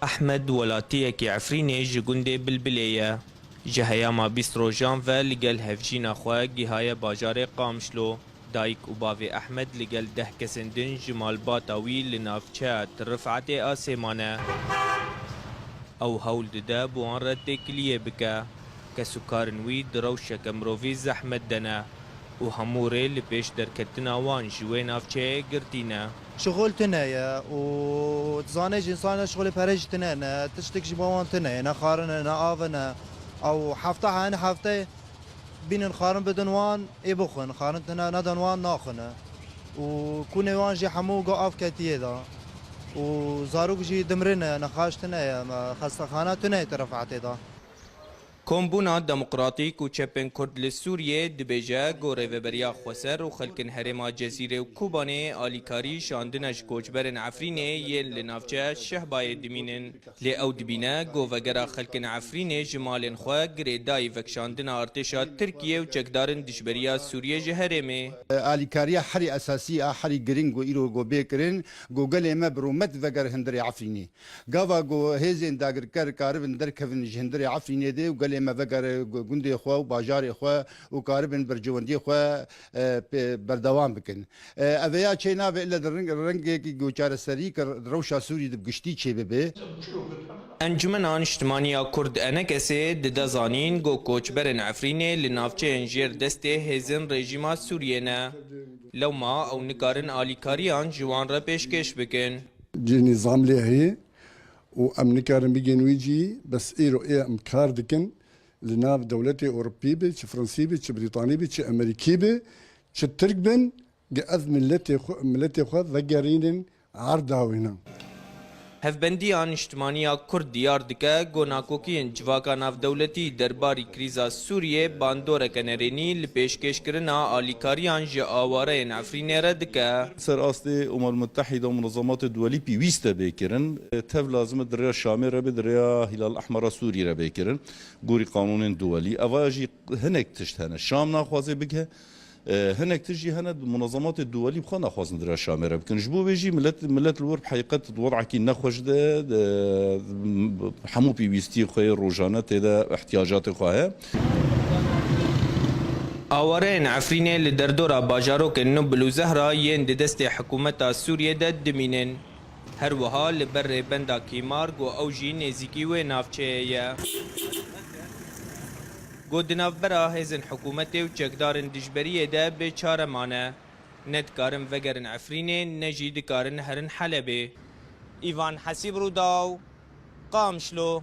احمد ولاتیەکی عفرینێ ji gundê Bilbilê ye. Ji heyama bîst rojan ve li gel hevjîna xwe gihaya bajarê Qamişlo. Dayîk û bavê Ehmed li gel 10 kesên din ji malbata wî li navçeya Rifetê a Sêmanê. Ew hewl dide bu wan re têkiliyê bike. Kesûkarên wî di rewşeke mirovî zehmet dene û hemû rê li pêş derketina wan ji wê navçeyê girtîne. شغل تنايا وتزانيج انسان شغل بريج تنانا تشتك جبوان تنايا خارنا نافنا او حفطه انا حفطه بين الخارن بدنوان يبخن خارن تنا ندنوان ناخنا وكوني وان جي حمو قاف كتيدا وزاروك جي دمرنا نخاش تنايا خستخانه تنايا ترفعتي دا کۆمبوونا دموقراتیک و چەپên کورد li Sûriyê dibêje ku rêveberiya Xweser û xelkên herêma Cezîrê û Kobanê alîkarî şandina ji koçberên Efrînê yên li navçeya Şehbayê dimînin. Lê ew dibîne ku vegera xelkên Efrînê ji malên xwe girêdayî vekşandina artêşa Tirkiye û çekdarên dijberiya Sûriye ji herêmê. Alîkariya herî esasî a herî giring û îro ku bêkirin ku gelê me bi rûmet veger hindirê Efrînê. Gava ku hêzên dagirker karibin derkevin ji hindirê Efrînê de û gelê me veger gundê xwe û bajarê xwe û karibin bercewendiyê xwe berdewam bikin. Ev ya çê nabe ille di rengekî goçareserî kir rewşa Sûrî di giştî çê bibe. Encumena Niştimaniya Kurd Enekesê dide zanîn ku koçberên Efrînê li navçeyên jêr destê hêzên rejîma Sûriyê ne. Lewma ew nikarin alîkariyan ji wan re pêşkêş bikin. Cî nîzam lê heye û em nikarin bigên wî cî bes îro em kar dikin li nav dewletê Ewropî be, çi Fransî be, çi Brîtanî be, çi Amerîkî be, çi Tirk bin ge ev milletê xwe vegerînin erda wî ne. Hevbendiya Niştimaniya Kurd diyar dike ku nakokiyên civaka navdewletî derbarî krîza Sûriyê bandoreke nerênî li pêşkêşkirina alîkariyan ji awareyên Efrînê re dike. سر أصلي أمم المتحدة ومنظمات الدولية بيويستا بيكرن تف لازم دريا شامي ربي دريا هلال الأحمر سوري ربي بيكرن قوري قانون دولي أواجي هناك تشتهنا الشام ناخوازي بكها هناك تجي هنا المنظمات الدولية بخوا ناخواز دريا شامي ربي كن جبو بيجي ملت الورب حقيقة وضع كي ناخوش ده حمو بيويستي خير روجانات هذا احتياجات خواه Awareyên Efrînê li derdora bajarokên Nobel û Zehra yên di destê hikûmeta Sûriyê de dimînin. Her wiha li ber rêbenda Kîmar ku ew jî nêzîkî wê navçeyê ye. Ku di navbera hêzên hikûmetê û çekdarên dijberiyê de bêçare mane. Ne dikarin vegerin Efrînê ne jî dikarin herin Helebê. Îvan Hesîb Rûdaw, Qamişlo.